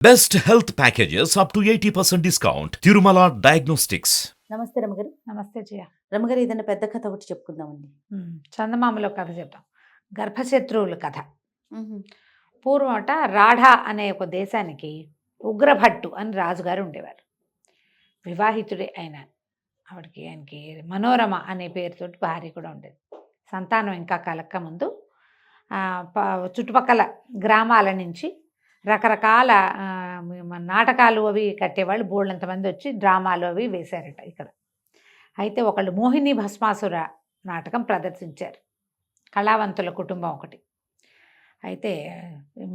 Best health packages up to 80% discount. Tirumala Diagnostics. నమస్తే రమగారు. నమస్తే జయ. రమగారు ఏదైనా పెద్ద కథ ఒకటి చెప్పుకుందామండి. చందమామలో కథ చెప్తాం. గర్భశత్రువుల కథ. పూర్వమట రాఢా అనే ఒక దేశానికి ఉగ్రభట్టు అని రాజుగారు ఉండేవారు. వివాహితుడే ఆయన. ఆయనకి మనోరమ అనే పేరుతోటి భార్య కూడా ఉండేది. సంతానం ఇంకా కలక్క ముందు చుట్టుపక్కల గ్రామాల నుంచి రకరకాల నాటకాలు అవి కట్టేవాళ్ళు బోళ్ళంతమంది వచ్చి డ్రామాలు అవి వేశారట ఇక్కడ. అయితే ఒకళ్ళు మోహిని భస్మాసుర నాటకం ప్రదర్శించారు. కళావంతుల కుటుంబం ఒకటి. అయితే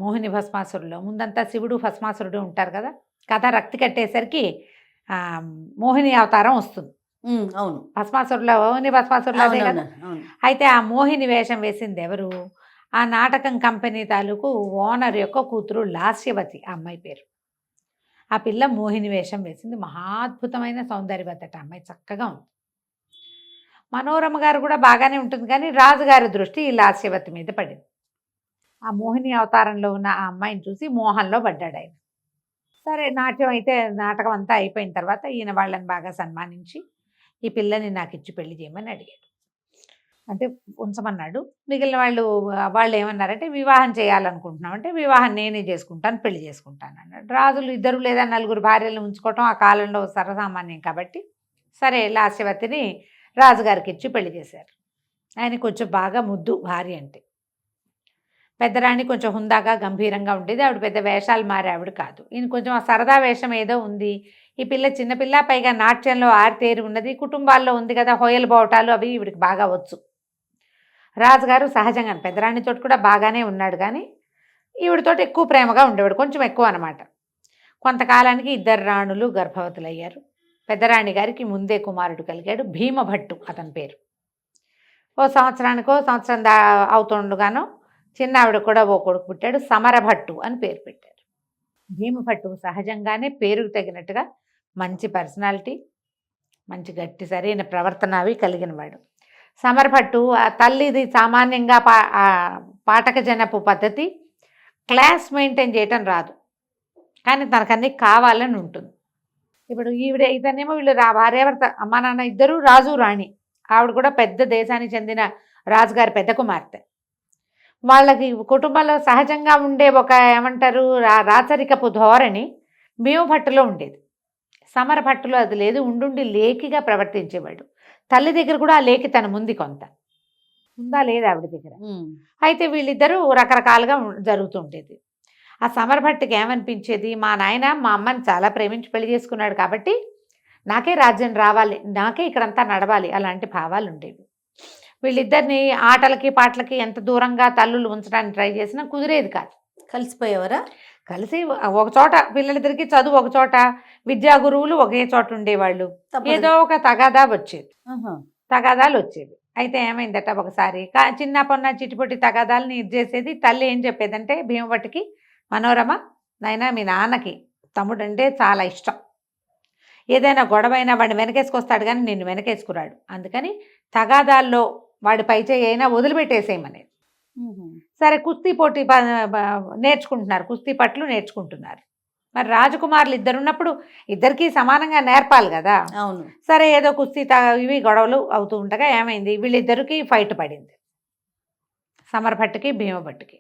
మోహిని భస్మాసురులో ముందంతా శివుడు భస్మాసురుడు ఉంటారు కదా. కథ రక్తి కట్టేసరికి మోహిని అవతారం వస్తుంది. అవును, భస్మాసురులో మోహిని భస్మాసురులో అదే కదా. అయితే ఆ మోహిని వేషం వేసింది ఎవరు? ఆ నాటకం కంపెనీ తాలూకు ఓనర్ యొక్క కూతురు లాస్యవతి, ఆ అమ్మాయి పేరు. ఆ పిల్ల మోహిని వేషం వేసింది. మహాద్భుతమైన సౌందర్యవతట అమ్మాయి, చక్కగా ఉంది. మనోరమ గారు కూడా బాగానే ఉంటుంది, కానీ రాజుగారి దృష్టి ఈ లాస్యవతి మీద పడింది. ఆ మోహిని అవతారంలో ఉన్న ఆ అమ్మాయిని చూసి మోహంలో పడ్డాడు ఆయన. సరే, నాట్యం అయితే నాటకం అంతా అయిపోయిన తర్వాత ఈయన వాళ్ళని బాగా సన్మానించి ఈ పిల్లని నాకు ఇచ్చి పెళ్లి చేయమని అడిగాడు. అంటే ఉంచమన్నాడు. మిగిలిన వాళ్ళు ఏమన్నారంటే వివాహం చేయాలనుకుంటున్నాం అంటే వివాహం నేనే చేసుకుంటాను, పెళ్లి చేసుకుంటాను అన్నాడు. రాజులు ఇద్దరు లేదా నలుగురు భార్యలను ఉంచుకోవటం ఆ కాలంలో సర్వసామాన్యం కాబట్టి సరే లాస్యవతిని రాజుగారికి ఇచ్చి పెళ్లి చేశారు. ఆయన కొంచెం బాగా ముద్దు భార్య అంటే. పెద్దరాణి కొంచెం హుందాగా గంభీరంగా ఉండేది. ఆవిడ పెద్ద వేషాలు మారే ఆవిడ కాదు. ఈయన కొంచెం ఆ సరదా వేషం ఏదో ఉంది. ఈ పిల్ల చిన్నపిల్ల, పైగా నాట్యంలో ఆరితేరి ఉన్నది, కుటుంబాల్లో ఉంది కదా, హొయలు బావటాలు అవి ఈవిడికి బాగా వచ్చు. రాజుగారు సహజంగా పెద్దరాణితో కూడా బాగానే ఉన్నాడు, కానీ ఈవిడితోటి ఎక్కువ ప్రేమగా ఉండేవాడు, కొంచెం ఎక్కువ అనమాట. కొంతకాలానికి ఇద్దరు రాణులు గర్భవతులయ్యారు. పెద్దరాణి గారికి ముందే కుమారుడు కలిగాడు, భీమభట్టు అతని పేరు. సంవత్సరం అవుతుండగానో చిన్న ఆవిడ కూడా ఓ కొడుకు పుట్టాడు, సమరభట్టు అని పేరు పెట్టారు. భీమభట్టు సహజంగానే పేరుకు తగినట్టుగా మంచి పర్సనాలిటీ, మంచి గట్టి సరైన ప్రవర్తన అవి కలిగిన వాడు. సమరభట్టు తల్లిది సామాన్యంగా పాఠక జనపు పద్ధతి, క్లాస్ మెయింటైన్ చేయటం రాదు, కానీ తనకన్నీ కావాలని ఉంటుంది. ఇప్పుడు ఇతనేమో వీళ్ళు భార్యాభర్త, అమ్మా నాన్న ఇద్దరు రాజు రాణి. ఆవిడ కూడా పెద్ద దేశానికి చెందిన రాజుగారి పెద్ద కుమార్తె. వాళ్ళకి కుటుంబంలో సహజంగా ఉండే ఒక ఏమంటారు రాచరికపు ధోరణి భీమభట్టులో ఉండేది. సమరభట్టులో అది లేదు. ఉండుండి లేకిగా ప్రవర్తించేవాడు. తల్లి దగ్గర కూడా ఆ లేకి తన ముందు కొంత ఉందా లేదా ఆవిడ దగ్గర. అయితే వీళ్ళిద్దరూ రకరకాలుగా జరుగుతుండేది. ఆ సమరభట్టుకి ఏమనిపించేది, మా నాయన మా అమ్మని చాలా ప్రేమించి పెళ్లి చేసుకున్నాడు కాబట్టి నాకే రాజ్యం రావాలి, నాకే ఇక్కడంతా నడవాలి, అలాంటి భావాలు ఉండేవి. వీళ్ళిద్దరిని ఆటలకి పాటలకి ఎంత దూరంగా తల్లులు ఉంచడానికి ట్రై చేసినా కుదిరేది కాదు. కలిసిపోయేవారా? కలిసి ఒక చోట, పిల్లలిద్దరికి చదువు ఒక చోట, విద్యా గురువులు ఒకే చోట ఉండేవాళ్ళు. ఏదో ఒక తగాదాలు వచ్చేవి. అయితే ఏమైందట ఒకసారి, చిన్న పొన్న చిటిపొట్టి తగాదాలని ఇది చేసేది. తల్లి ఏం చెప్పేదంటే భీమభట్టికి, మనోరమ నాయనా మీ నాన్నకి తమ్ముడు అంటే చాలా ఇష్టం, ఏదైనా గొడవైనా వాడిని వెనకేసుకొస్తాడు కానీ నిన్ను వెనకేసుకురాడు, అందుకని తగాదాల్లో వాడి పైచేయి అయినా వదిలిపెట్టేసేయమనేది. సరే, కుస్తీ పోటీ నేర్చుకుంటున్నారు, కుస్తీ పట్లు నేర్చుకుంటున్నారు. మరి రాజకుమారులు ఇద్దరు ఉన్నప్పుడు ఇద్దరికీ సమానంగా నేర్పాలి కదా. అవును. సరే, ఏదో కుస్తీ ఇవి గొడవలు అవుతూ ఉండగా ఏమైంది, వీళ్ళిద్దరికీ ఫైట్ పడింది, సమరభట్టుకి భీమభట్టుకి.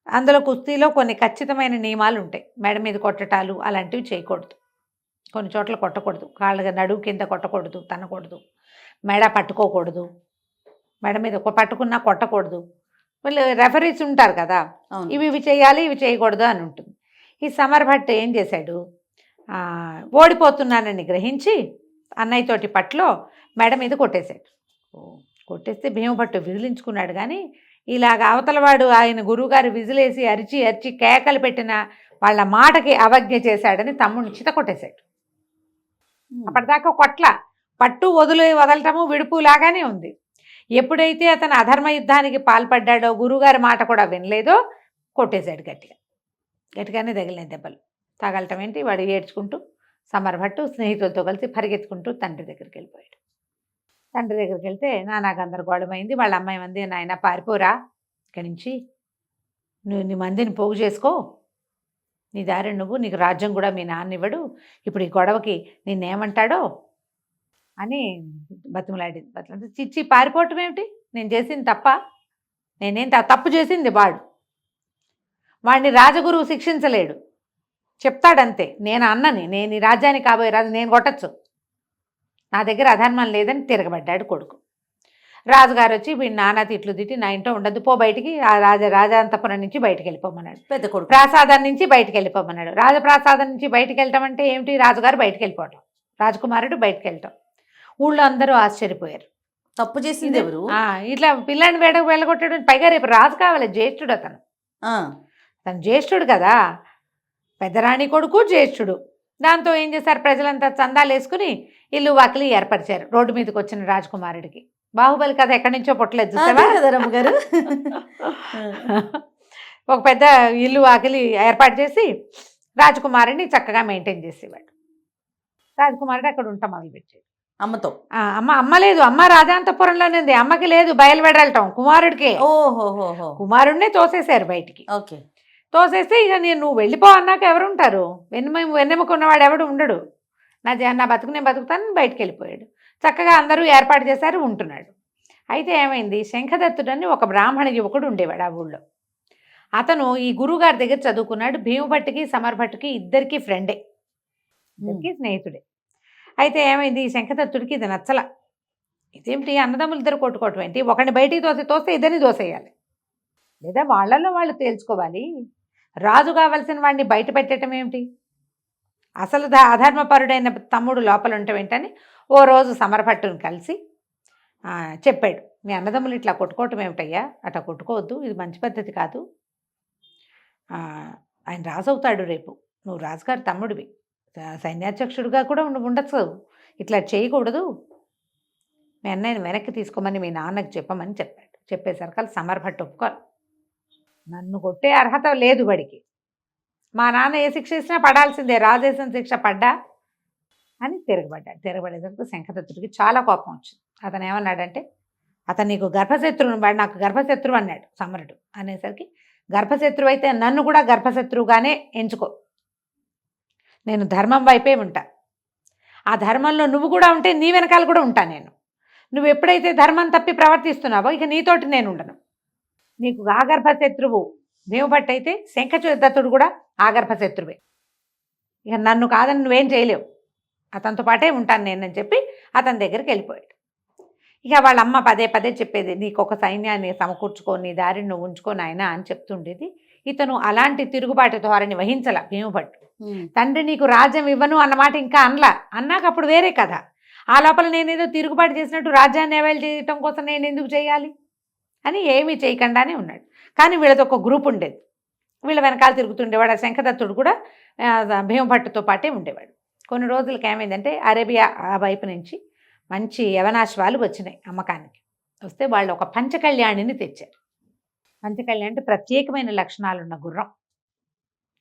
అందులో కుస్తీలో కొన్ని ఖచ్చితమైన నియమాలు ఉంటాయి. మెడ మీద కొట్టటాలు అలాంటివి చేయకూడదు, కొన్ని చోట్ల కొట్టకూడదు, కాళ్ళ నడువు కింద కొట్టకూడదు, తనకూడదు, మెడ పట్టుకోకూడదు, మెడ మీద పట్టుకున్నా కొట్టకూడదు. వీళ్ళు రెఫరీస్ ఉంటారు కదా, ఇవి చేయాలి ఇవి చేయకూడదు అని ఉంటుంది. ఈ సమరభట్టు ఏం చేశాడు, ఓడిపోతున్నానని గ్రహించి అన్నయ్యతోటి పట్లో మెడ మీద కొట్టేశాడు. కొట్టేస్తే భీమభట్టు విదిలించుకున్నాడు, కానీ ఇలాగ అవతలవాడు ఆయన గురువుగారు విజిలేసి అరిచి అరిచి కేకలు పెట్టిన వాళ్ళ మాటకి అవజ్ఞ చేశాడని తమ్ముడిని చిత కొట్టేశాడు. అప్పటిదాకా పట్టు వదలటము విడుపు లాగానే ఉంది. ఎప్పుడైతే అతను అధర్మ యుద్ధానికి పాల్పడ్డాడో, గురువుగారి మాట కూడా వినలేదో, కొట్టేశాడు గట్టిగానే తగిలిన దెబ్బలు. తగలటం ఏంటి, వాడు ఏడ్చుకుంటూ సమరభట్టు స్నేహితులతో కలిసి పరిగెత్తుకుంటూ తండ్రి దగ్గరికి వెళ్ళిపోయాడు. తండ్రి దగ్గరికి వెళ్తే నానా గందరగోళమైంది. వాళ్ళ అమ్మాయి మంది, నాయన పారిపోరా ఇక్కడి నుంచి, నువ్వు నీ మందిని పోగు చేసుకో, నీ దారి నువ్వు, నీకు రాజ్యం కూడా మీ నాన్న ఇవ్వడు, ఇప్పుడు ఈ గొడవకి నిన్నేమంటాడో అని బతిమలాడింది. బతిమలాడితే చిచ్చి పారిపోవటం ఏమిటి, నేను చేసింది తప్ప, నేనేం తప్పు చేసింది వాడిని రాజగురువు శిక్షించలేడు, చెప్తాడంతే, నేను అన్నని, నేను ఈ రాజ్యానికి కాబోయే రాజు, నేను కొట్టచ్చు, నా దగ్గర అధర్మం లేదని తిరగబడ్డాడు కొడుకు. రాజుగారు వచ్చి వీడి నాన్న తిట్లు తిట్టి, నా ఇంట్లో ఉండద్దు, పో బయటికి, ఆ రాజాంతపురం నుంచి బయటికి వెళ్ళిపోమన్నాడు. పెద్ద కొడుకు ప్రాసాదం నుంచి బయటికి వెళ్ళిపోమన్నాడు. రాజప్రాసాదం నుంచి బయటికి వెళ్ళటం అంటే ఏమిటి, రాజుగారు బయటికి వెళ్ళిపోవటం, రాజకుమారుడు బయటికి వెళ్ళటం. ఊళ్ళో అందరూ ఆశ్చర్యపోయారు. తప్పు చేసింది ఎవరు? ఇట్లా పిల్లాన్ని వెళ్ళగొట్టాడు, పైగా రేపు రాజు కావాలి, జ్యేష్ఠుడు అతను జ్యేష్ఠుడు కదా, పెద్దరాణి కొడుకు జ్యేష్ఠుడు. దాంతో ఏం చేశారు, ప్రజలంతా చందాలు వేసుకుని ఇల్లు వాకిలి ఏర్పరిచారు రోడ్డు మీదకి వచ్చిన రాజకుమారుడికి. బాహుబలి కథ ఎక్కడి నుంచో పుట్టలేదు చూసావా కదా రమ్మగారు. ఒక పెద్ద ఇల్లు వాకిలి ఏర్పాటు చేసి రాజకుమారుడిని చక్కగా మెయింటైన్ చేసేవాడు. రాజకుమారుడు అక్కడ ఉంటాం మొదలుపెట్టాడు అమ్మతో. అమ్మ లేదు, అమ్మ రాజాంతపురంలోనే ఉంది, అమ్మకి లేదు, బయలువెడలటం కుమారుడికే. ఓహో, కుమారుడినే తోసేశారు బయటికి. ఓకే, తోసేస్తే ఇక నువ్వు వెళ్ళిపో అన్నాక ఎవరుంటారు, వెన్నెముకున్నవాడు ఎవడు ఉండడు, నా బతుకు నేను బతుకుతాను, బయటికి వెళ్ళిపోయాడు. చక్కగా అందరూ ఏర్పాటు చేశారు, ఉంటున్నాడు. అయితే ఏమైంది, శంఖదత్తుడని ఒక బ్రాహ్మణ యువకుడు ఉండేవాడు ఆ ఊళ్ళో. అతను ఈ గురువుగారి దగ్గర చదువుకున్నాడు. భీమభట్టుకి సమరభట్టుకి ఇద్దరికి ఫ్రెండే, ఇద్దరికి స్నేహితుడే. అయితే ఏమైంది, ఈ శంఖదత్తుడికి ఇది నచ్చల. ఇదేమిటి, అన్నదమ్ములు ఇద్దరు కొట్టుకోవటం ఏంటి, ఒకరిని బయటికి తోస్తే ఇద్దరిని దోసేయాలి, లేదా వాళ్ళల్లో వాళ్ళు తేల్చుకోవాలి, రాజు కావాల్సిన వాడిని బయట పెట్టడం ఏమిటి, అసలు అధర్మపరుడైన తమ్ముడు లోపల ఉండటం ఏంటని ఓ రోజు సమరభట్టుని కలిసి చెప్పాడు, మీ అన్నదమ్ములు ఇట్లా కొట్టుకోవటం ఏమిటయ్యా, అట్లా కొట్టుకోవద్దు, ఇది మంచి పద్ధతి కాదు, ఆయన రాజు అవుతాడు రేపు, నువ్వు రాజుగారి తమ్ముడివి, సైన్యాధ్యక్షుడిగా కూడా ఉండొచ్చు, ఇట్లా చేయకూడదు, మీ అన్నయ్యని వెనక్కి తీసుకోమని మీ నాన్నకి చెప్పమని చెప్పాడు. చెప్పేసరికి సమరభట్టు ఒప్పుకోరు, నన్ను కొట్టే అర్హత లేదు వాడికి, మా నాన్న ఏ శిక్ష ఇచ్చినా పడాల్సిందే, రాజేసిన శిక్ష పడ్డా అని తిరగబడ్డాడు. తిరగబడేసరికి శంఖదత్తుడికి చాలా కోపం వచ్చింది. అతను ఏమన్నాడంటే, అతను నీకు గర్భశత్రువుని, వాడు నాకు గర్భశత్రువు అన్నాడు సమరుడు. అనేసరికి గర్భశత్రువు అయితే నన్ను కూడా గర్భశత్రువుగానే ఎంచుకో, నేను ధర్మం వైపే ఉంటా, ఆ ధర్మంలో నువ్వు కూడా ఉంటే నీ వెనకాల కూడా ఉంటా నేను, నువ్వు ఎప్పుడైతే ధర్మం తప్పి ప్రవర్తిస్తున్నావో ఇక నీతోటి నేను ఉండను, నీకు ఆగర్భశత్రువు భీమభట్టు అయితే శంఖదత్తుడు కూడా ఆగర్భశత్రువే, ఇక నన్ను కాదని నువ్వేం చేయలేవు, అతనితో పాటే ఉంటాను నేనని చెప్పి అతని దగ్గరికి వెళ్ళిపోయాడు. ఇక వాళ్ళ అమ్మ పదే పదే చెప్పేది, నీకు ఒక సైన్యాన్ని సమకూర్చుకో, నీ దారిని నువ్వు ఉంచుకో నాయనా అని చెప్తుండేది. ఇతను అలాంటి తిరుగుబాటు ధోరణి వహించల భీమభట్టు. తండ్రి నీకు రాజ్యం ఇవ్వను అన్నమాట ఇంకా అన్నాక అప్పుడు వేరే కథ, ఆ లోపల నేనేదో తిరుగుబాటు చేసినట్టు రాజ్యాన్ని అవైల్ చేయటం కోసం నేను ఎందుకు చేయాలి అని ఏమీ చేయకుండానే ఉన్నాడు. కానీ వీళ్ళది ఒక గ్రూప్ ఉండేది, వీళ్ళ వెనకాల తిరుగుతుండేవాడు. ఆ శంఖదత్తుడు కూడా భీమభట్టుతో పాటే ఉండేవాడు. కొన్ని రోజులకి ఏమైందంటే, అరేబియా ఆ వైపు నుంచి మంచి యవనాశ్వాలు వచ్చినాయి అమ్మకానికి. వస్తే వాళ్ళు ఒక పంచకళ్యాణిని తెచ్చారు. పంచకళ్యాణి అంటే ప్రత్యేకమైన లక్షణాలు ఉన్న గుర్రం,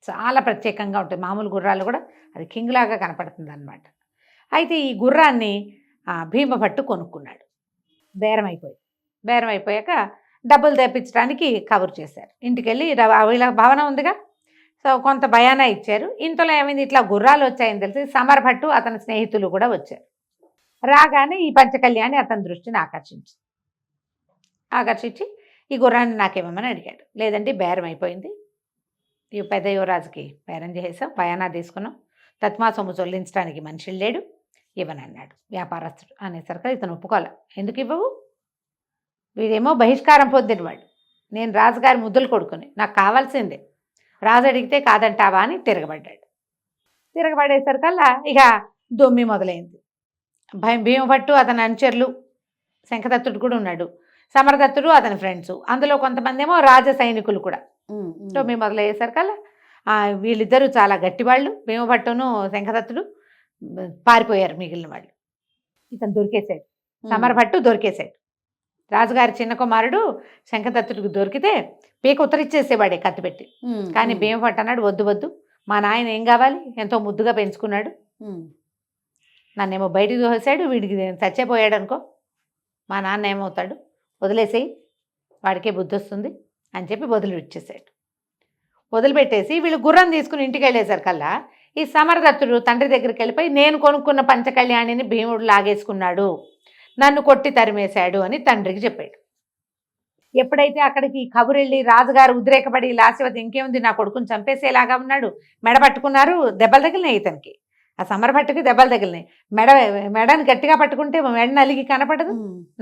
చాలా ప్రత్యేకంగా ఉంటుంది, మామూలు గుర్రాలు కూడా అది కింగ్లాగా కనపడుతుంది అన్నమాట. అయితే ఈ గుర్రాన్ని భీమభట్టు కొనుక్కున్నాడు. బేరం అయిపోయాక డబ్బులు తెప్పించడానికి కబురు చేశారు. ఇంటికి వెళ్ళి వీళ్ళ భవనం ఉందిగా, సో కొంత భయానా ఇచ్చారు. ఇంతలో ఏమైంది, ఇట్లా గుర్రాలు వచ్చాయని తెలిసి సమరభట్టు అతని స్నేహితులు కూడా వచ్చారు. రాగానే ఈ పంచకళ్యాణి అతని దృష్టిని ఆకర్షించి ఈ గుర్రాన్ని నాకేమని అడిగాడు. లేదంటే బేరం అయిపోయింది, ఈ పెద్ద యువరాజుకి బేరం చేసాం, భయానా తీసుకున్నాం, తత్మా సొమ్ము చెల్లించడానికి మనిషి లేడు, ఇవ్వనన్నాడు వ్యాపారస్తుడు. అనేసరికి ఇతను ఒప్పుకోలే. ఎందుకు ఇవ్వవు, వీడేమో బహిష్కారం పొందినవాడు, నేను రాజుగారి ముద్దులు కొడుకుని, నాకు కావాల్సిందే, రాజు అడిగితే కాదంటావా అని తిరగబడ్డాడు. తిరగబడేసరికల్లా ఇక దొమ్మి మొదలైంది. భీమభట్టు అతని అనుచరులు, శంఖదత్తుడు కూడా ఉన్నాడు, సమరదత్తుడు అతని ఫ్రెండ్స్, అందులో కొంతమంది ఏమో రాజ సైనికులు కూడా. దొమ్మి మొదలయ్యేసరికల్లా వీళ్ళిద్దరూ చాలా గట్టివాళ్ళు, భీమభట్టును శంఖదత్తుడు పారిపోయారు. మిగిలిన వాళ్ళు ఇతను దొరికేశాడు, సమరభట్టు దొరికేశాడు. రాజుగారి చిన్న కుమారుడు శంఖదత్తుడికి దొరికితే పీక ఉత్తరిచ్చేసేవాడే కత్తిపెట్టి. కానీ భీమభట్టు అన్నాడు, వద్దు వద్దు, మా నాయన ఏం కావాలి, ఎంతో ముద్దుగా పెంచుకున్నాడు, నన్నేమో బయటికి దోసాడు, వీడికి చచ్చిపోయాడు అనుకో, మా నాన్న ఏమవుతాడు, వదిలేసేయి, వాడికే బుద్ధి వస్తుంది అని చెప్పి వదిలి ఇచ్చేసాడు. వదిలిపెట్టేసి వీళ్ళు గుర్రం తీసుకుని ఇంటికి వెళ్ళేసరికల్లా ఈ సమరదత్తుడు తండ్రి దగ్గరికి వెళ్ళిపోయి నేను కొనుక్కున్న పంచకళ్యాణిని భీముడు లాగేసుకున్నాడు, నన్ను కొట్టి తరిమేశాడు అని తండ్రికి చెప్పాడు. ఎప్పుడైతే అక్కడికి కబురెళ్ళి రాజుగారు ఉద్రేకపడి లాస్యవతి ఇంకేముంది నా కొడుకుని చంపేసేలాగా ఉన్నాడు, మెడ పట్టుకున్నారు, దెబ్బలు తగిలినాయి ఇతనికి, ఆ సమరభట్టుకి దెబ్బలు తగిలినాయి, మెడని గట్టిగా పట్టుకుంటే మెడ నలిగి కనపడదు,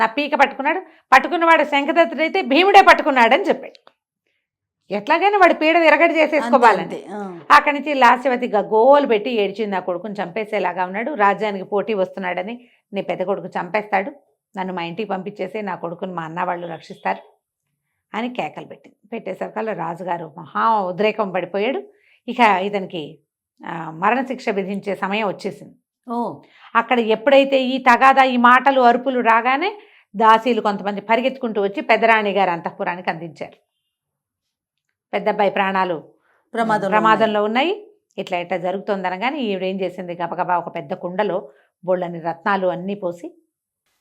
నా పీక పట్టుకున్నాడు, పట్టుకున్నవాడు శంఖదత్తుడైతే భీముడే పట్టుకున్నాడని చెప్పాడు. ఎట్లాగైనా వాడి పీడ విరగడి చేసేసుకోవాలంటే అక్కడి నుంచి లాస్యవతి గోలు పెట్టి ఏడ్చింది, నా కొడుకుని చంపేసేలాగా ఉన్నాడు, రాజ్యానికి పోటీ వస్తున్నాడని నీ పెద్ద కొడుకు చంపేస్తాడు, నన్ను మా ఇంటికి పంపించేసి నా కొడుకుని మా అన్న వాళ్ళు రక్షిస్తారు అని కేకలు పెట్టేసరికల్లా రాజుగారు మహా ఉద్రేకం పడిపోయాడు. ఇక ఇతనికి మరణశిక్ష విధించే సమయం వచ్చేసింది. అక్కడ ఎప్పుడైతే ఈ తగాదా ఈ మాటలు అరుపులు రాగానే దాసీలు కొంతమంది పరిగెత్తుకుంటూ వచ్చి పెద్దరాణి గారు అంతఃపురానికి అందించారు. పెద్దబ్బాయి ప్రాణాలు ప్రమాదంలో ఉన్నాయి, ఇట్లా ఇట్లా జరుగుతుందనగానే ఈవిడేం చేసింది, గబగబా ఒక పెద్ద కుండలో బోళ్ళని రత్నాలు అన్నీ పోసి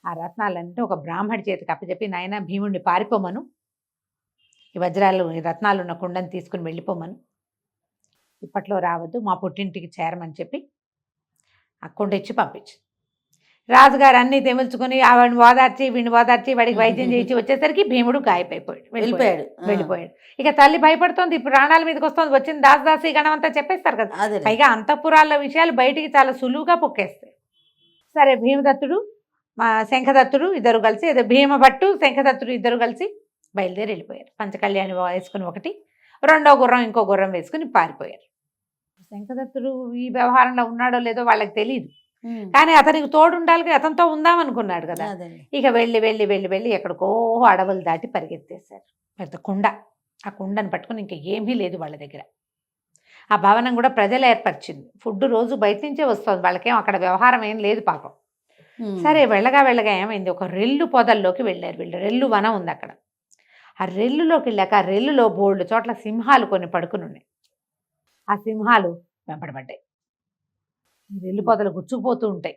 ఆ రత్నాలన్నీ ఒక బ్రాహ్మడి చేతికి అప్పచెప్పి నాయన భీముడిని పారిపోమను, ఈ వజ్రాలు ఈ రత్నాలు ఉన్న కుండని తీసుకుని వెళ్ళిపోమను, ఇప్పట్లో రావద్దు, మా పుట్టింటికి చేరమని చెప్పి ఆ కుండ ఇచ్చి పంపించి రాజుగారు అన్నీ తెముల్చుకొని వాడిని ఓదార్చి వీడిని ఓదార్చి వాడికి వైద్యం చేయించి వచ్చేసరికి భీముడు గాయపడిపోయాడు, వెళ్ళిపోయాడు. ఇక తల్లి భయపడుతోంది, ఇప్పుడు ప్రాణాల మీదకి వస్తుంది, వచ్చింది దాసదాసి గణం అంతా చెప్పేస్తారు కదా, పైగా అంతఃపురాల విషయాలు బయటికి చాలా సులువుగా పొక్కేస్తాయి. సరే భీమదత్తుడు మా శంఖదత్తుడు ఇద్దరు కలిసి, భీమభట్టు శంఖదత్తుడు ఇద్దరు కలిసి బయలుదేరి వెళ్ళిపోయారు. పంచకళ్యాణి వేసుకుని ఒకటి, రెండో గుర్రం ఇంకో గుర్రం వేసుకుని పారిపోయారు. శంఖదత్తుడు ఈ వ్యవహారంలో ఉన్నాడో లేదో వాళ్ళకి తెలియదు, కానీ అతనికి తోడు ఉండాలి, అతనితో ఉందామనుకున్నాడు కదా. ఇక వెళ్ళి వెళ్ళి వెళ్ళి వెళ్ళి ఎక్కడికో అడవులు దాటి పరిగెత్తేశారు. పెద్ద కుండ, ఆ కుండను పట్టుకుని ఇంకా ఏమీ లేదు వాళ్ళ దగ్గర. ఆ భవనం కూడా ప్రజలు ఏర్పరిచింది, ఫుడ్ రోజు బయట నుంచే వస్తుంది, వాళ్ళకేం అక్కడ వ్యవహారం ఏం లేదు పాపం. సరే వెళ్ళగా వెళ్ళగా ఏమైంది, ఒక రెల్లు పొదల్లోకి వెళ్ళారు వీళ్ళు, రెల్లు వనం ఉంది అక్కడ. ఆ రెల్లులోకి వెళ్ళాక ఆ రెల్లులో బోల్డ్ చోట్ల సింహాలు కొన్ని పడుకుని ఉన్నాయి. ఆ సింహాలు వెంపడబడ్డాయి, రెల్లు పొదలు గుచ్చుకుపోతూ ఉంటాయి,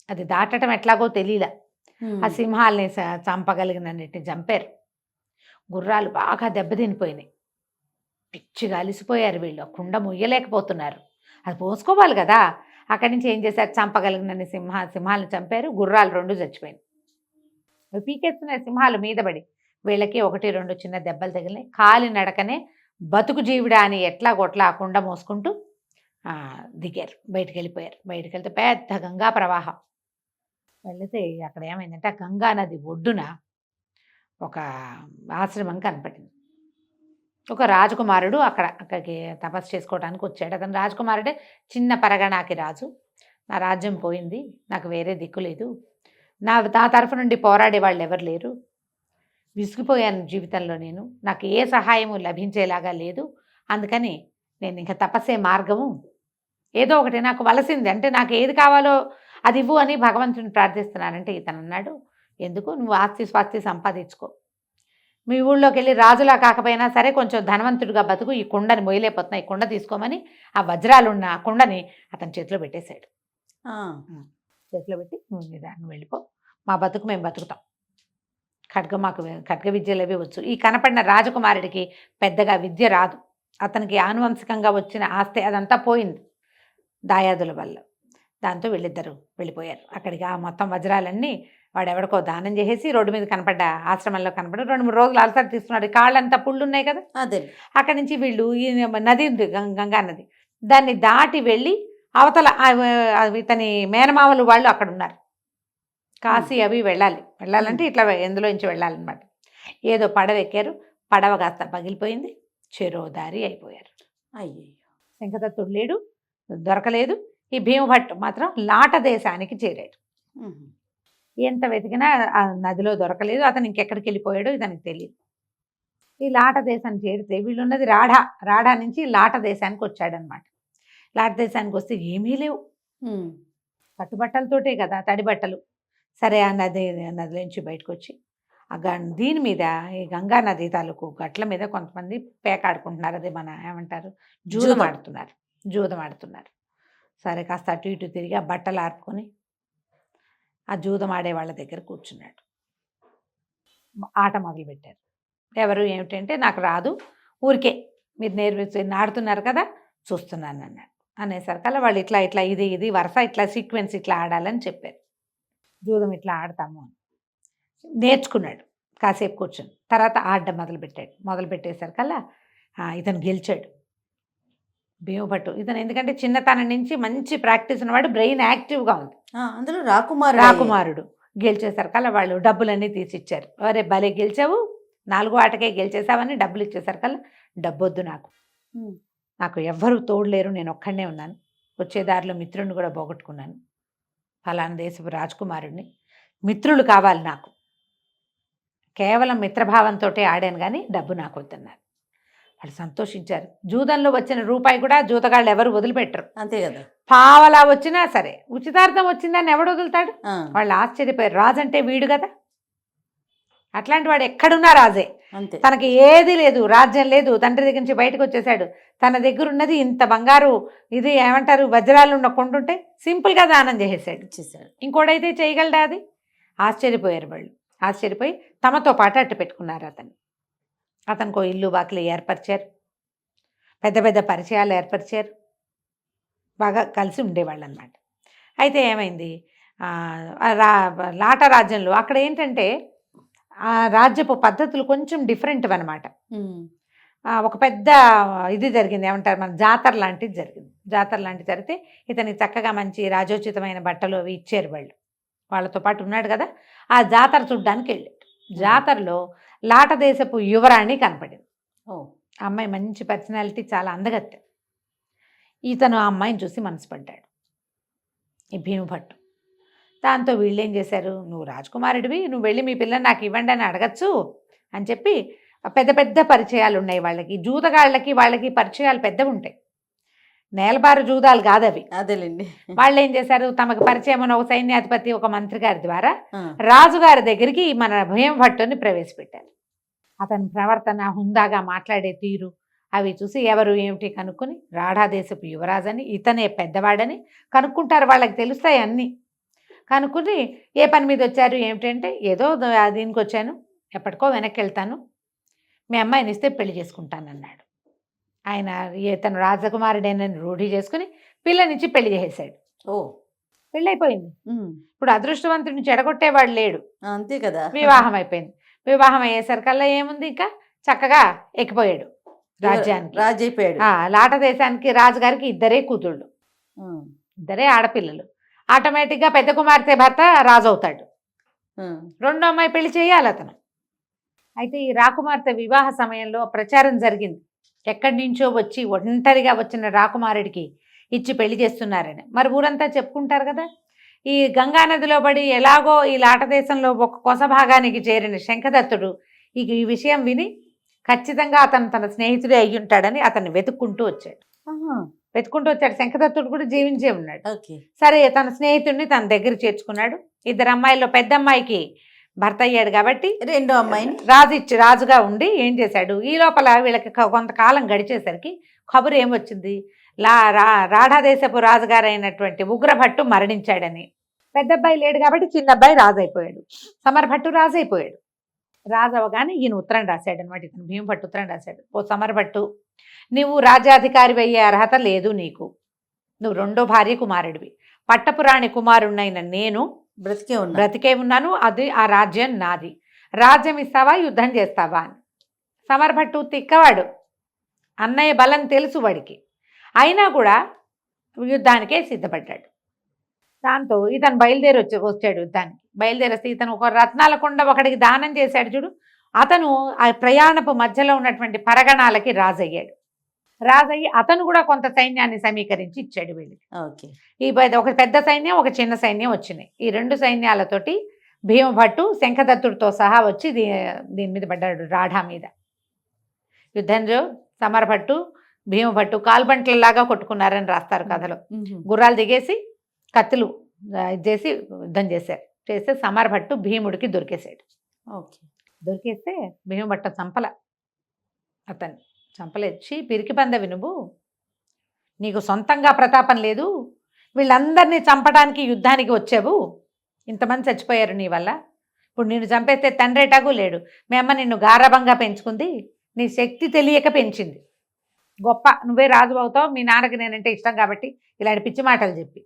అది దాటడం ఎట్లాగో తెలియలా. ఆ సింహాలని చంపగలిగినన్నిటిని చంపారు. గుర్రాలు బాగా దెబ్బతినిపోయినాయి, పిచ్చిగా అలిసిపోయారు వీళ్ళు, కుండ ముయ్యలేకపోతున్నారు, అది పోసుకోవాలి కదా. అక్కడి నుంచి ఏం చేశారు, చంపగలిగినన్ని సింహాలను చంపారు, గుర్రాలు 2 చచ్చిపోయినాయి. పీకెత్తున్న సింహాలు మీద పడి వీళ్ళకి 1-2 చిన్న దెబ్బలు తగిలినాయి. కాలి నడకనే బతుకు జీవుడా అని ఎట్లా గొట్లా ఆ కుండ మోసుకుంటూ దిగారు, బయటికి వెళ్ళిపోయారు. బయటికి వెళ్తే పెద్ద గంగా ప్రవాహం. వెళితే అక్కడ ఏమైందంటే ఆ గంగా నది ఒడ్డున ఒక ఆశ్రమం కనపడింది. ఒక రాజకుమారుడు అక్కడికి తపస్సు చేసుకోవడానికి వచ్చాడు. అతను రాజకుమారుడే, చిన్న పరగణాకి రాజు. నా రాజ్యం పోయింది, నాకు వేరే దిక్కు లేదు, నా తరఫు నుండి పోరాడే వాళ్ళు ఎవరు లేరు, విసిగిపోయాను జీవితంలో, నాకు ఏ సహాయము లభించేలాగా లేదు, అందుకని నేను ఇంకా తపస్సే మార్గము, ఏదో ఒకటి నాకు వలసింది, అంటే నాకు ఏది కావాలో అది ఇవ్వు అని భగవంతుని ప్రార్థిస్తున్నానంటే ఇతను అన్నాడు, ఎందుకు, నువ్వు ఆస్తి స్వాస్తి సంపాదించుకో, మీ ఊళ్ళోకి వెళ్ళి రాజులా కాకపోయినా సరే కొంచెం ధనవంతుడిగా బతుకు, ఈ కుండని మొయ్యలేకపోతున్నా, ఈ కుండ తీసుకోమని ఆ వజ్రాలున్న ఆ కుండని అతని చేతిలో పెట్టేశాడు. చేతిలో పెట్టి నువ్వు నిదాన్ని వెళ్ళిపో, మా బతుకు మేము బతుకుతాం, మాకు ఖడ్గ విద్యలు అవి వచ్చు. ఈ కనపడిన రాజకుమారుడికి పెద్దగా విద్య రాదు, అతనికి ఆనువంశికంగా వచ్చిన ఆస్తి అదంతా పోయింది దాయాదుల వల్ల. దాంతో వీళ్ళిద్దరూ వెళ్ళిపోయారు అక్కడికి. ఆ మొత్తం వజ్రాలన్నీ వాడెవడికో దానం చేసేసి రోడ్డు మీద కనపడ్డ ఆశ్రమంలో కనపడ్డ 2-3 రోజులు అలసట తీసుకున్నాడు, కాళ్ళంతా పుళ్ళు ఉన్నాయి కదా. అదే అక్కడి నుంచి వీళ్ళు ఈ నది ఉంది, గంగా నది, దాన్ని దాటి వెళ్ళి అవతల ఇతని మేనమామలు వాళ్ళు అక్కడ ఉన్నారు, కాశీ అవి వెళ్ళాలంటే ఇట్లా ఎందులో నుంచి వెళ్ళాలన్నమాట. ఏదో పడవ ఎక్కారు, పడవ కాస్త పగిలిపోయింది, చెరోదారి అయిపోయారు. అయ్యో, శంఖదత్తుడు లేడు, దొరకలేదు. ఈ భీమభట్టు మాత్రం లాట దేశానికి చేరాడు. ఎంత వెతికినా ఆ నదిలో దొరకలేదు, అతను ఇంకెక్కడికి వెళ్ళిపోయాడో ఇతనికి తెలియదు. ఈ లాట దేశానికి చేరితే వీళ్ళు ఉన్నది రాఢా నుంచి లాట దేశానికి వచ్చాడనమాట. లాట దేశానికి వస్తే ఏమీ లేవు, కట్టుబట్టలతోటే కదా, తడి బట్టలు. సరే ఆ నదిలోంచి బయటకు వచ్చి దీని మీద ఈ గంగా నది తాలూకు గట్ల మీద కొంతమంది పేకాడుకుంటున్నారు, అదే మన ఏమంటారు జూదం ఆడుతున్నారు. సరే కాస్త అటు ఇటు తిరిగి ఆ బట్టలు ఆర్పుకొని ఆ జూదం ఆడే వాళ్ళ దగ్గర కూర్చున్నాడు. ఆట మొదలుపెట్టారు. ఎవరు ఏమిటంటే నాకు రాదు, ఊరికే మీరు ఆడుతున్నారు కదా చూస్తున్నాను అన్నాడు. అనేసరికల్లా వాళ్ళు ఇట్లా ఇట్లా ఇది వరుస ఇట్లా సీక్వెన్స్ ఇట్లా ఆడాలని చెప్పారు. జూదం ఇట్లా ఆడతాము అని నేర్చుకున్నాడు. కాసేపు కూర్చొని తర్వాత ఆడడం మొదలుపెట్టేసరికల్లా ఇతను గెలిచాడు. భీమభట్టు ఇతను ఎందుకంటే చిన్నతనం నుంచి మంచి ప్రాక్టీస్ ఉన్నవాడు, బ్రెయిన్ యాక్టివ్గా ఉంది. అందులో రాకుమారుడు గెలిచేసరికల్లా వాళ్ళు డబ్బులన్నీ తీసిచ్చారు. అరే భలే గెలిచావు, 4వ ఆటకే గెలిచేసావని డబ్బులు ఇచ్చేసరికల్లా డబ్బొద్దు నాకు ఎవ్వరూ తోడులేరు, నేను ఒక్కడనే ఉన్నాను, వచ్చే దారిలో మిత్రుడిని కూడా పోగొట్టుకున్నాను, ఫలానా దేశపు రాజకుమారుడిని, మిత్రులు కావాలి నాకు, కేవలం మిత్రభావంతో ఆడాను కానీ డబ్బు నాకు వద్దన్నారు. వాళ్ళు సంతోషించారు. జూదంలో వచ్చిన రూపాయి కూడా జూతగాళ్ళు ఎవరు వదిలిపెట్టరు. అంతే కదా, పావలా వచ్చినా సరే ఉచితార్థం వచ్చిందని ఎవడు వదులుతాడు? వాళ్ళు ఆశ్చర్యపోయారు. రాజు అంటే వీడు కదా, అట్లాంటి వాడు ఎక్కడున్నా రాజే. అంతే, తనకి ఏది లేదు, రాజ్యం లేదు, తండ్రి దగ్గర నుంచి బయటకు వచ్చేసాడు, తన దగ్గర ఉన్నది ఇంత బంగారు ఇది ఏమంటారు వజ్రాలు ఉన్న కొంటుంటే సింపుల్గా దానం చేసేసాడు. ఇంకోడైతే చేయగలడా? అది ఆశ్చర్యపోయారు వాళ్ళు. ఆశ్చర్యపోయి తమతో పాటు అట్టు పెట్టుకున్నారు. అతనికో ఇల్లు వాకిలి ఏర్పరిచారు, పెద్ద పెద్ద పరిచయాలు ఏర్పరిచారు, బాగా కలిసి ఉండేవాళ్ళు అనమాట. అయితే ఏమైంది, లాట రాజ్యంలో అక్కడ ఏంటంటే ఆ రాజ్యపు పద్ధతులు కొంచెం డిఫరెంట్ అనమాట. ఒక పెద్ద ఇది జరిగింది, ఏమంటారు మన జాతర లాంటిది జరిగింది. జాతర లాంటిది జరిగితే ఇతనికి చక్కగా మంచి రాజోచితమైన బట్టలు అవి ఇచ్చారు వాళ్ళు. వాళ్ళతో పాటు ఉన్నాడు కదా, ఆ జాతర చూడ్డానికి వెళ్ళాడు. జాతరలో లాట దేశపు యువరాణి కనపడింది. అమ్మాయి మంచి పర్సనాలిటీ, చాలా అందగత్తె. ఇతను ఆ అమ్మాయిని చూసి మనసు పడ్డాడు, ఈ భీమభట్టు. దాంతో వీళ్ళు ఏం చేశారు, నువ్వు రాజకుమారుడివి, నువ్వు వెళ్ళి మీ పిల్లని నాకు ఇవ్వండి అని అడగచ్చు అని చెప్పి పెద్ద పెద్ద పరిచయాలు ఉన్నాయి వాళ్ళకి. జూదగాళ్ళకి వాళ్ళకి పరిచయాలు పెద్దవి ఉంటాయి, నేలబారు జూదాలు కాదవి. అదేలేండి. వాళ్ళు ఏం చేశారు, తమకు పరిచయం ఉన్న ఒక సైన్యాధిపతి ఒక మంత్రి గారి ద్వారా రాజుగారి దగ్గరికి మన భీమభట్టుని ప్రవేశపెట్టారు. అతని ప్రవర్తన, హుందాగా మాట్లాడే తీరు అవి చూసి ఎవరు ఏమిటి కనుక్కొని రాఢాదేశపు యువరాజని, ఇతనే పెద్దవాడని కనుక్కుంటారు. వాళ్ళకి తెలుస్తాయి అన్నీ. కనుక్కుని ఏ పని మీద వచ్చారు ఏమిటంటే, ఏదో దీనికి వచ్చాను, ఎప్పటికో వెనక్కి వెళ్తాను, మీ అమ్మాయిని ఇస్తే పెళ్లి చేసుకుంటానన్నాడు. ఆయన తను రాజకుమారుడేనని రూఢి చేసుకుని పిల్లనిచ్చి పెళ్లి చేసేసాడు. పెళ్ళి అయిపోయింది. ఇప్పుడు అదృష్టవంతుడిని చెడగొట్టేవాడు లేడు. అంతే కదా, వివాహం అయిపోయింది. వివాహం అయ్యేసరికల్లా ఏముంది, ఇంకా చక్కగా ఎక్కిపోయాడు రాజ్యానికి, రాజు అయిపోయాడు. లాట దేశానికి రాజుగారికి ఇద్దరే కూతుళ్ళు, ఇద్దరే ఆడపిల్లలు. ఆటోమేటిక్గా పెద్ద కుమార్తె భర్త రాజు అవుతాడు. రెండో అమ్మాయి పెళ్లి చేయాలి అతను. అయితే ఈ రాకుమార్తె వివాహ సమయంలో ప్రచారం జరిగింది, ఎక్కడి నుంచో వచ్చి ఒంటరిగా వచ్చిన రాకుమారుడికి ఇచ్చి పెళ్లి చేస్తున్నారని. మరి ఊరంతా చెప్పుకుంటారు కదా. ఈ గంగానదిలో పడి ఎలాగో ఈ లాట దేశంలో ఒక కొస భాగానికి చేరిన శంఖదత్తుడు ఈ విషయం విని ఖచ్చితంగా అతను తన స్నేహితుడే అయ్యుంటాడని అతన్ని వెతుక్కుంటూ వచ్చాడు. శంఖదత్తుడు కూడా జీవించే ఉన్నాడు. సరే, తన స్నేహితుడిని తన దగ్గర చేర్చుకున్నాడు. ఇద్దరు అమ్మాయిల్లో పెద్ద అమ్మాయికి భర్త అయ్యాడు కాబట్టి రెండో అమ్మాయిని రాజుగా ఉండి ఏం చేశాడు, ఈ లోపల వీళ్ళకి కొంతకాలం గడిచేసరికి కబురు ఏమొచ్చింది, రాఢాదేశపు రాజుగారు అయినటువంటి ఉగ్రభట్టు మరణించాడని. పెద్ద అబ్బాయి లేడు కాబట్టి చిన్న అబ్బాయి రాజు అయిపోయాడు, సమరభట్టు రాజు అయిపోయాడు. రాజు అవగానే ఈయన ఉత్తరం రాశాడు అనమాట, ఇతను భీమభట్టు ఉత్తరం రాశాడు. ఓ సమరభట్టు, నువ్వు రాజ్యాధికారి అయ్యే అర్హత లేదు నీకు, నువ్వు రెండో భార్య కుమారుడివి, పట్టపురాణి కుమారుణ్ణైన నేను బ్రతికే ఉన్నాను, అది ఆ రాజ్యం నాది, రాజ్యం ఇస్తావా యుద్ధం చేస్తావా అని. సమరభట్టు తిక్కవాడు, అన్నయ్య బలం తెలుసు వాడికి, అయినా కూడా యుద్ధానికే సిద్ధపడ్డాడు. దాంతో ఇతను వచ్చాడు యుద్ధానికి. వస్తే ఇతను ఒక రత్నాల కొండ ఒకడికి దానం చేశాడు చూడు, అతను ఆ ప్రయాణపు మధ్యలో ఉన్నటువంటి పరగణాలకి రాజయ్యాడు. రాజయ్యి అతను కూడా కొంత సైన్యాన్ని సమీకరించి ఇచ్చాడు వీళ్ళకి. ఈ ఒక పెద్ద సైన్యం, ఒక చిన్న సైన్యం వచ్చినాయి. ఈ రెండు సైన్యాలతోటి భీమభట్టు శంఖదత్తుడితో సహా వచ్చి దీని మీద పడ్డాడు, రాఢా మీద. యుద్ధంలో సమరభట్టు భీమభట్టు కాల్బంట్లలాగా కొట్టుకున్నారని రాస్తారు కథలో. గుర్రాలు దిగేసి కత్తులు చేసి యుద్ధం చేస్తే సమరభట్టు భీముడికి దొరికేశాడు. దొరికేస్తే భీమభట్టు అతన్ని చంపలేచ్చి, పిరికి పందవి నువ్వు, నీకు సొంతంగా ప్రతాపం లేదు, వీళ్ళందరినీ చంపడానికి యుద్ధానికి వచ్చావు, ఇంతమంది చచ్చిపోయారు నీ వల్ల, ఇప్పుడు నిన్ను చంపేస్తే తండ్రి ఎటాಗೂ లేడు, మీ అమ్మ నిన్ను గారాబంగా పెంచుకుంది, నీ శక్తి తెలియక పెంచింది, గొప్ప నువ్వే రాజు అవుతావు, మీ నాన్నకి నేనంటే ఇష్టం కాబట్టి ఇలాంటి పిచ్చి మాటలు చెప్పి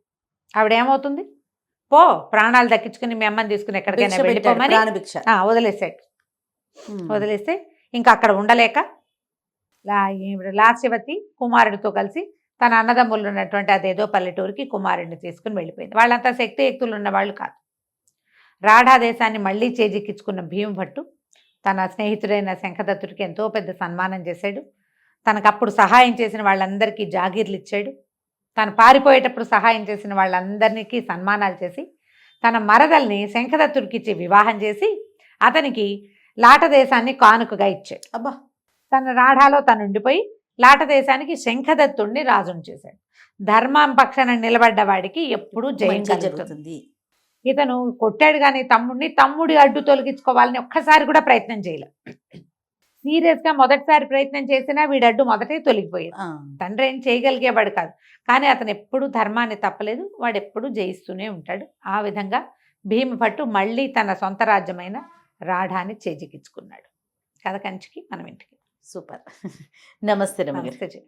ఆవిడ ఏమవుతుంది, పో ప్రాణాలు దక్కించుకుని మీ అమ్మని తీసుకుని ఎక్కడికైనా భిక్ష పెట్టాడు, వెళ్ళిపోమని ప్రాణభిక్ష. వదిలేసాడు. ఉమ్. వదిలేస్తే ఇంకా అక్కడ ఉండలేక లాస్యవతి కుమారుడితో కలిసి తన అన్నదమ్ములు ఉన్నటువంటి అదేదో పల్లెటూరికి కుమారుడిని తీసుకుని వెళ్ళిపోయింది. వాళ్ళంతా శక్తియుక్తులు ఉన్న వాళ్ళు కాదు. రాఢా దేశాన్ని మళ్ళీ చేజిక్కించుకున్న భీమభట్టు తన స్నేహితుడైన శంఖదత్తుడికి ఎంతో పెద్ద సన్మానం చేశాడు. తనకప్పుడు సహాయం చేసిన వాళ్ళందరికీ జాగీర్లు ఇచ్చాడు. తను పారిపోయేటప్పుడు సహాయం చేసిన వాళ్ళందరికీ సన్మానాలు చేసి తన మరదల్ని శంఖదత్తుడికి ఇచ్చి వివాహం చేసి అతనికి లాట దేశాన్ని కానుకగా ఇచ్చాడు. అబ్బా. తన రాఢాలో తను ఉండిపోయి లాట దేశానికి శంఖదత్తుడిని రాజును చేశాడు. ధర్మం పక్షాన నిలబడ్డ వాడికి ఎప్పుడూ జయం మంచి కలుగుతుంది. జరుగుతుంది. ఇతను కొట్టాడు కానీ తమ్ముడి అడ్డు తొలగించుకోవాలని ఒక్కసారి కూడా ప్రయత్నం చేయలేదు. సీరియస్గా మొదటిసారి ప్రయత్నం చేసినా వీడి అడ్డు మొదటే తొలగిపోయేది. ఆ. తండ్రి ఏం చేయగలిగేవాడు కాదు, కానీ అతను ఎప్పుడూ ధర్మాన్ని తప్పలేదు. వాడు ఎప్పుడూ జయిస్తూనే ఉంటాడు. ఆ విధంగా భీమభట్టు మళ్ళీ తన సొంత రాజ్యమైన రాఢాన్ని చేజిక్కించుకున్నాడు. కథ కంచికి మనం ఇంటికి. సూపర్. నమస్తే రమగారు. నమస్తే.